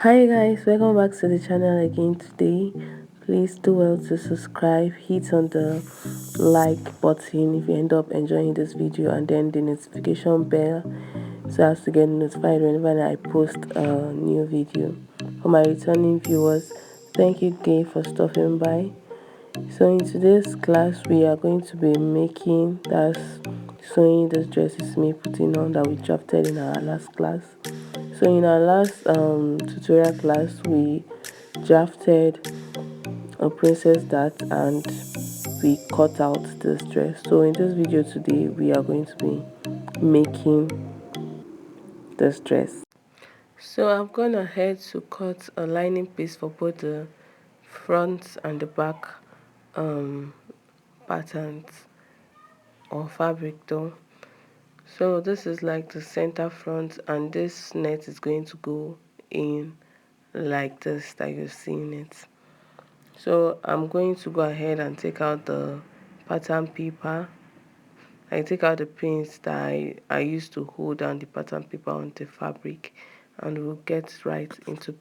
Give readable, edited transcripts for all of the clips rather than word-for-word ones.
Hi guys, welcome back to the channel again today. Please do well to subscribe, hit on the like button if you end up enjoying this video, and then the notification bell so as to get notified whenever I post a new video. For my returning viewers, thank you again for stopping by. So in today's class we are going to be making that's sewing this dresses me putting on that we drafted in our last class. So in our last tutorial class we drafted a princess dart and we cut out this dress. So in this video today we are going to be making this dress. So I've gone ahead to cut a lining piece for both the front and the back um, patterns or fabric though. So this is like the center front, and this net is going to go in like this that you're seeing it. So I'm going to go ahead and take out the pattern paper. I take out the pins that I used to hold down the pattern paper on the fabric, and we'll get right into it.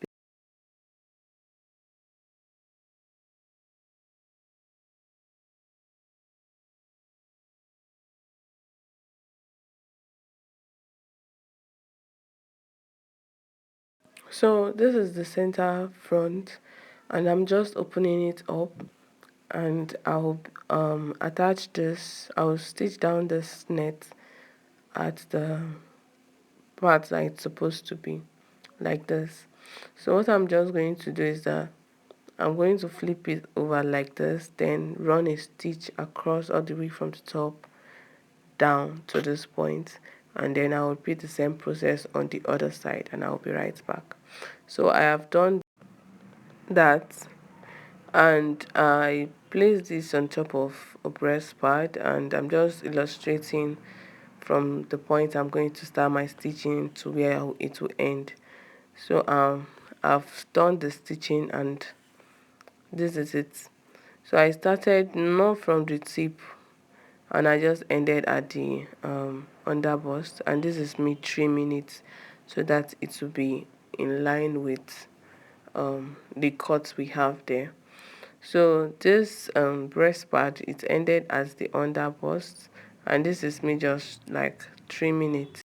So this is the center front, and I'm just opening it up, and I'll attach this. I'll stitch down this net at the part that it's supposed to be, like this. So what I'm just going to do is that I'm going to flip it over like this, then run a stitch across all the way from the top down to this point, and then I'll repeat the same process on the other side, and I'll be right back. So I have done that, and I place this on top of a breast pad, and I'm just illustrating from the point I'm going to start my stitching to where it will end. So I've done the stitching, and this is it. So I started not from the tip, and I just ended at the under bust, and this is me trimming it so that it will be in line with the cuts we have there. So this breast part, it ended as the under bust, and this is me just like trimming it.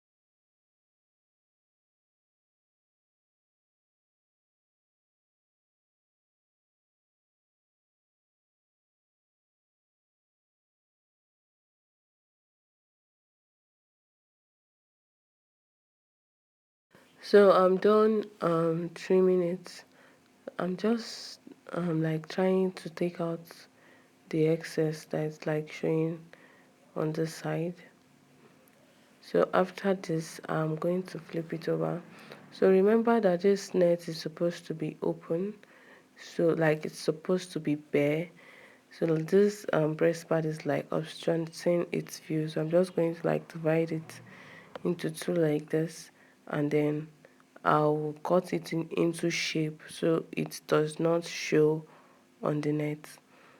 So I'm done trimming it. I'm just like trying to take out the excess that's like showing on the side. So after this I'm going to flip it over. So remember that this net is supposed to be open, so like it's supposed to be bare. So this breast part is like obstructing its view, so I'm just going to like divide it into two like this, and then I'll cut it into shape so it does not show on the net.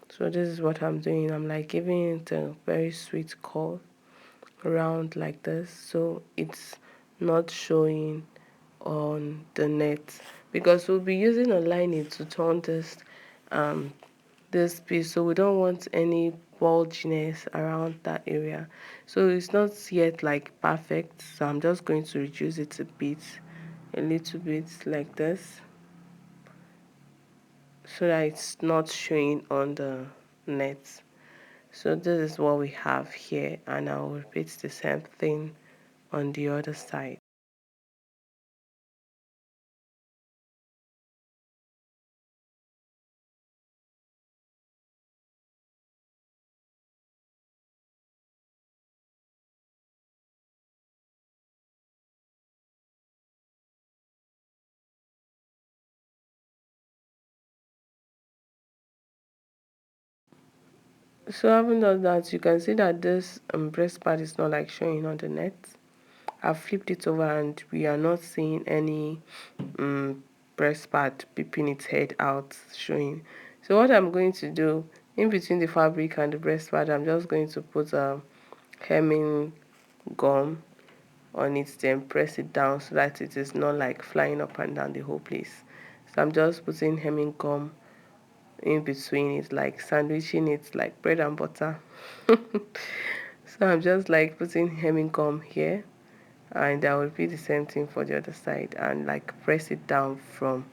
So this is what I'm doing. I'm like giving it a very sweet curl around like this, so it's not showing on the net, because we'll be using a lining to turn um this piece, so we don't want any bulginess around that area. So it's not yet like perfect, so I'm just going to reduce it a little bit like this, so that it's not showing on the net. So this is what we have here, and I'll repeat the same thing on the other side. So having done that, you can see that this breast part is not like showing on the net. I've flipped it over, and we are not seeing any breast part peeping its head out showing. So what I'm going to do, in between the fabric and the breast part, I'm just going to put a hemming gum on it, then press it down so that it is not like flying up and down the whole place. So I'm just putting hemming gum in between it, like sandwiching it like bread and butter. So I'm just like putting hemming gum here, and I will repeat the same thing for the other side and like press it down from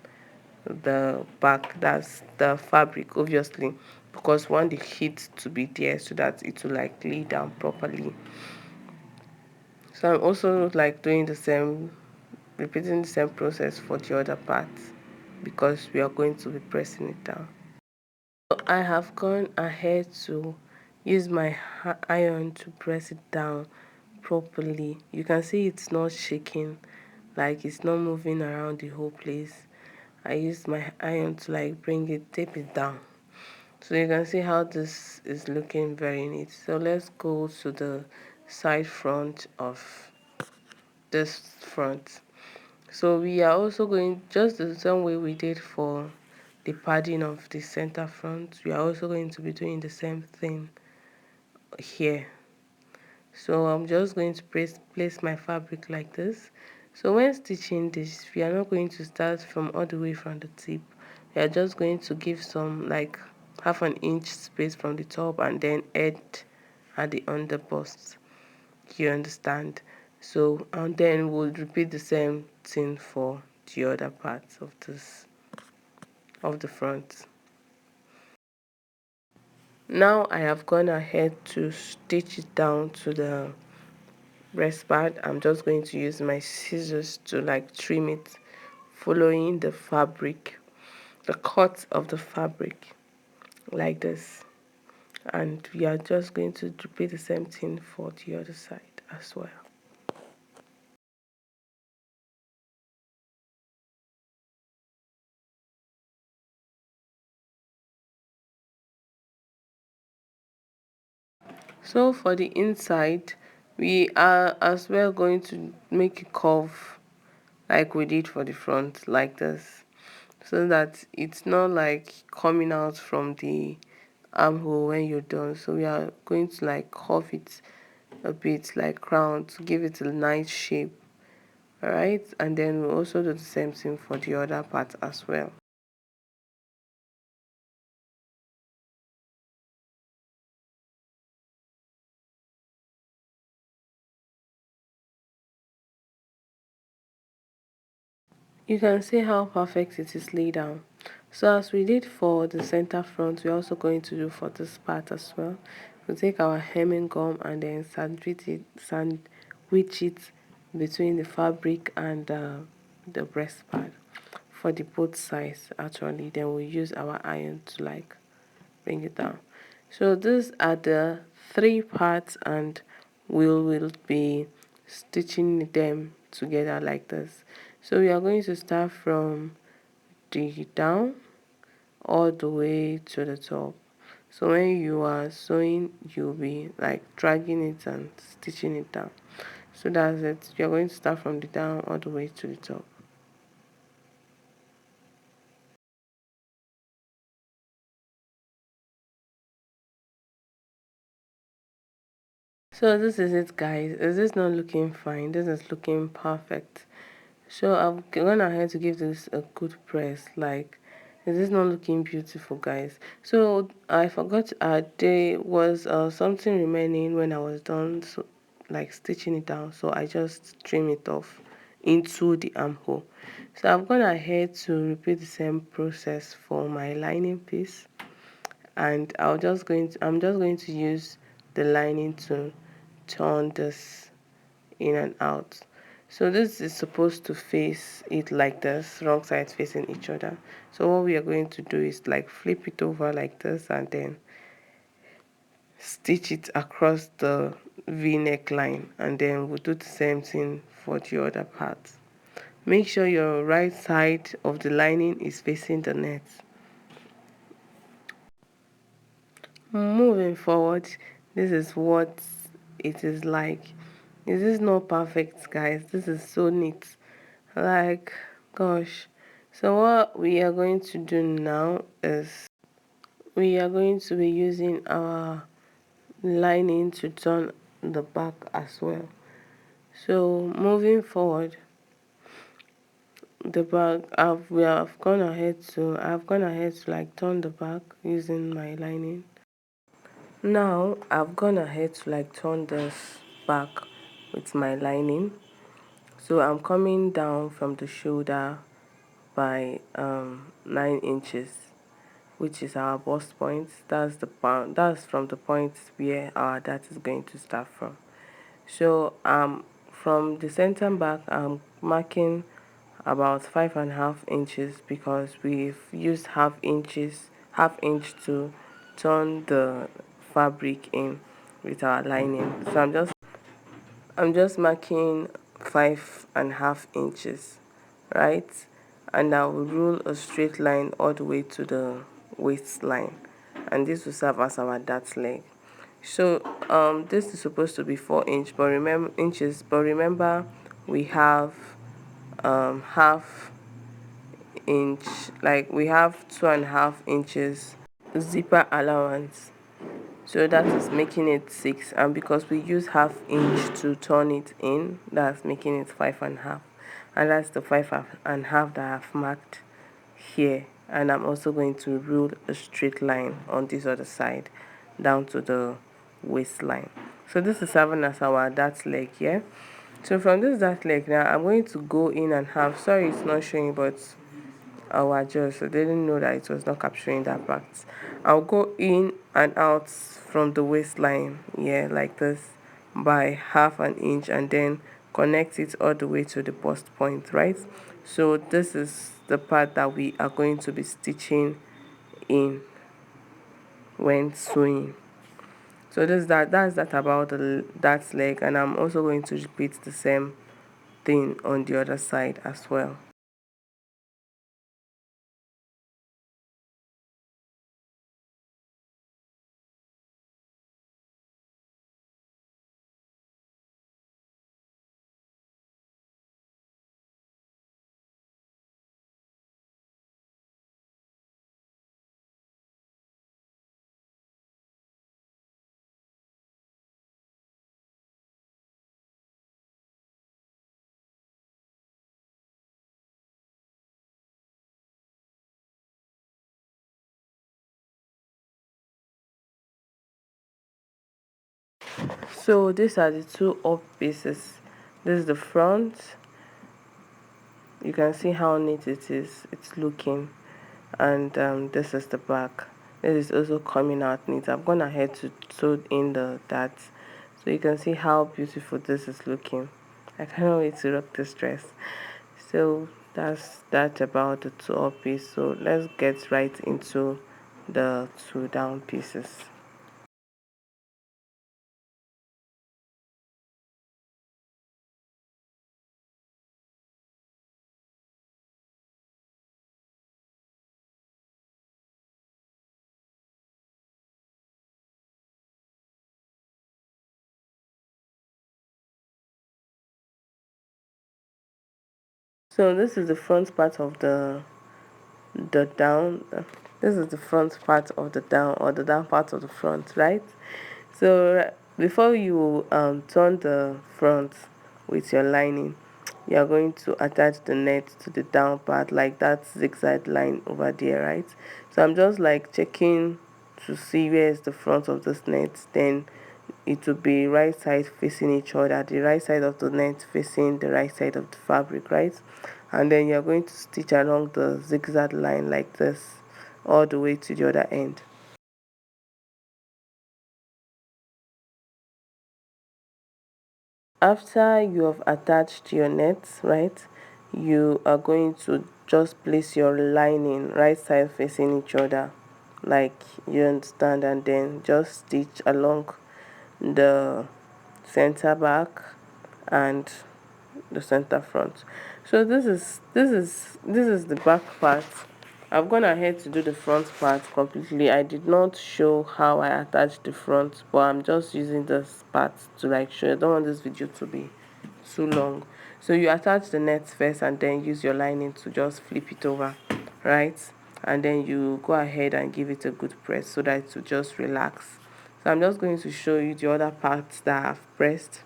the back. That's the fabric, obviously, because we want the heat to be there so that it will like lay down properly. So I'm also like doing the same, repeating the same process for the other part, because we are going to be pressing it down. So I have gone ahead to use my iron to press it down properly. You can see it's not shaking, like it's not moving around the whole place. I used my iron to like bring it, tape it down. So you can see how this is looking very neat. So let's go to the side front of this front. So we are also going just the same way we did for the padding of the center front. We are also going to be doing the same thing here. So I'm just going to place my fabric like this. So when stitching this, we are not going to start from all the way from the tip. We are just going to give some like half an inch space from the top and then end at the underbust. You understand? So and then we'll repeat the same thing for the other parts of this of the front. Now I have gone ahead to stitch it down to the breast part. I'm just going to use my scissors to like trim it, following the fabric, the cut of the fabric, like this. And we are just going to repeat the same thing for the other side as well. So for the inside, we are as well going to make a curve like we did for the front, like this, so that it's not like coming out from the armhole when you're done. So we are going to like curve it a bit like crown to give it a nice shape. All right, and then we'll also do the same thing for the other part as well. You can see how perfect it is laid down. So as we did for the center front, we're also going to do for this part as well. We'll take our hemming gum and then sandwich it between the fabric and the breast part for the both sides actually. Then we'll use our iron to like bring it down. So these are the three parts, and we will be stitching them together like this. So we are going to start from the down all the way to the top. So when you are sewing, you'll be like dragging it and stitching it down. So that's it. You're going to start from the down all the way to the top. So this is it, guys. Is this not looking fine? This is looking perfect. So I've gone ahead to give this a good press. Like, is this not looking beautiful, guys? So I forgot there was something remaining when I was done, so, like stitching it down. So I just trim it off into the armhole. So I've gone ahead to repeat the same process for my lining piece, and I'm just going to use the lining to turn this in and out. So this is supposed to face it like this, wrong sides facing each other. So what we are going to do is like flip it over like this and then stitch it across the v-neck line, and then we'll do the same thing for the other part. Make sure your right side of the lining is facing the net. Moving forward, this is what it is like. Is this not perfect, guys? This is so neat. Like, gosh. So what we are going to do now is we are going to be using our lining to turn the back as well. So moving forward, the back, I've gone ahead to like turn the back using my lining. Now I've gone ahead to like turn this back with my lining. So I'm coming down from the shoulder by 9 inches, which is our bust point. That's the point. That's from the point where our dart is going to start from. So from the center back, I'm marking about 5.5 inches because we've used half inch to turn the fabric in with our lining. So I'm just marking 5.5 inches, right? And I will rule a straight line all the way to the waistline, and this will serve as our dart leg. So this is supposed to be 4 inch, but remember we have half inch, like we have 2.5 inches zipper allowance, so that is making it 6, and because we use half inch to turn it in, that's making it 5.5, and that's the 5.5 that I've marked here. And I'm also going to rule a straight line on this other side down to the waistline. So this is serving as our dart leg here. So from this dart leg now, I'm going to go in and have, sorry it's not showing, but I'll adjust. So they didn't know that it was not capturing that part. I'll go in and out from the waistline, yeah, like this, by half an inch, and then connect it all the way to the bust point, right? So this is the part that we are going to be stitching in when sewing. So that's that about that leg, and I'm also going to repeat the same thing on the other side as well. So these are the two up pieces. This is the front. You can see how neat it is. It's looking, and this is the back. This is also coming out neat. I've gone ahead to sew in the darts, so you can see how beautiful this is looking. I can't wait to rock this dress. So that's that about the two up piece. So let's get right into the two down pieces. So this is the front part of the down. This is the front part of the down, or the down part of the front, right? So before you turn the front with your lining, you are going to attach the net to the down part, like that zigzag line over there, right? So I'm just like checking to see where is the front of this net. Then it will be right side facing each other, the right side of the net facing the right side of the fabric, right? And then you're going to stitch along the zigzag line like this all the way to the other end. After you have attached your net, right, you are going to just place your lining right side facing each other, like you understand, and then just stitch along the center back and the center front. So this is the back part. I've gone ahead to do the front part completely. I did not show how I attached the front, but I'm just using this part to like show. I don't want this video to be too long. So you attach the net first, and then use your lining to just flip it over, right? And then you go ahead and give it a good press so that it will just relax. So I'm just going to show you the other parts that I've pressed.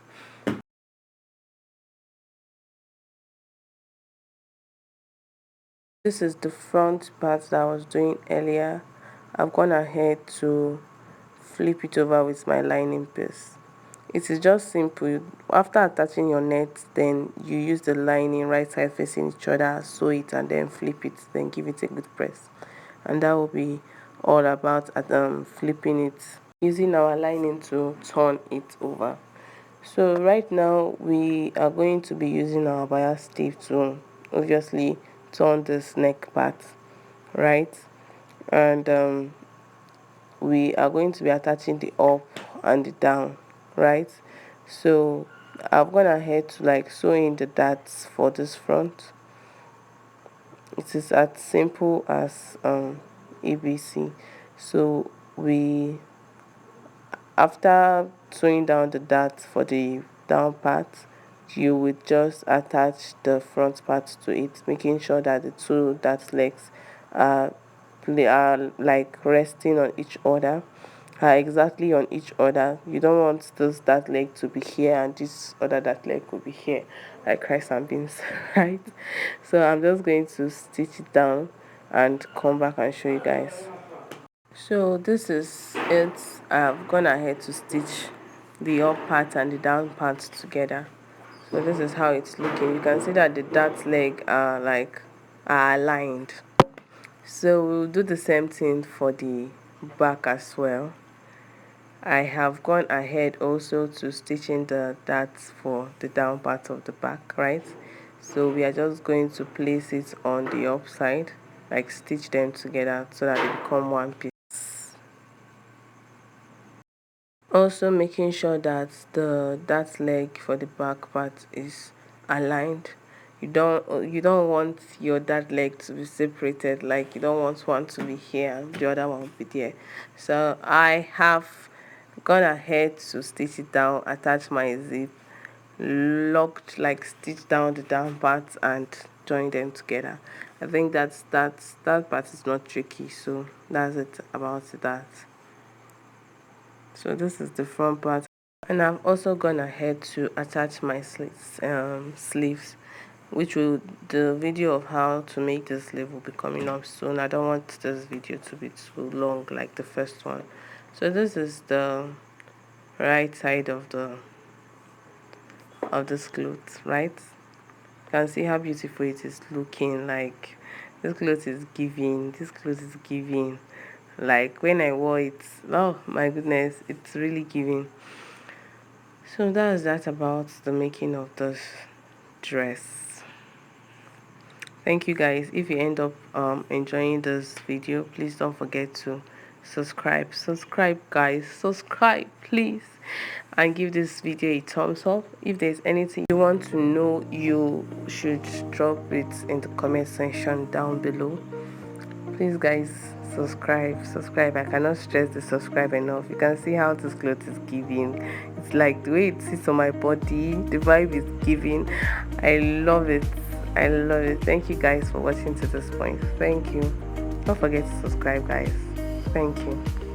This is the front part that I was doing earlier. I've gone ahead to flip it over with my lining piece. It is just simple. After attaching your net, then you use the lining right side facing each other, sew it and then flip it, then give it a good press. And that will be all about flipping it, using our lining to turn it over. So right now we are going to be using our bias tape to obviously turn this neck part, right? And we are going to be attaching the up and the down, right? So I've gone ahead to like sew in the darts for this front. It is as simple as ABC. So we, after sewing down the dart for the down part, you would just attach the front part to it, making sure that the two dart legs are like resting on each other, are exactly on each other. You don't want this dart leg to be here and this other dart leg will be here, like rice and beans, right? So I'm just going to stitch it down and come back and show you guys. So this is it. I've gone ahead to stitch the up part and the down part together. So this is how it's looking. You can see that the dart leg are aligned. So we'll do the same thing for the back as well. I have gone ahead also to stitch in the darts for the down part of the back, right? So we are just going to place it on the upside, like stitch them together so that they become one piece. Also making sure that the that leg for the back part is aligned. You don't want your that leg to be separated, like you don't want one to be here and the other one be there. So I have gone ahead to stitch it down, attach my zip, locked, like stitch down the down part and join them together. I think that part is not tricky, so that's it about that. So this is the front part, and I've also gone ahead to attach my sleeves, which will, the video of how to make the sleeve will be coming up soon. I don't want this video to be too long like the first one. So this is the right side of this cloth, right? You can see how beautiful it is looking. Like this cloth is giving, like when I wore it, oh my goodness, it's really giving. So that's that about the making of this dress. Thank you guys. If you end up enjoying this video, please don't forget to subscribe guys, subscribe please, and give this video a thumbs up. If there's anything you want to know, you should drop it in the comment section down below. Please guys, subscribe. I cannot stress the subscribe enough. You can see how this cloth is giving. It's like the way it sits on my body, the vibe is giving. I love it. Thank you guys for watching to this point. Thank you. Don't forget to subscribe guys. Thank you.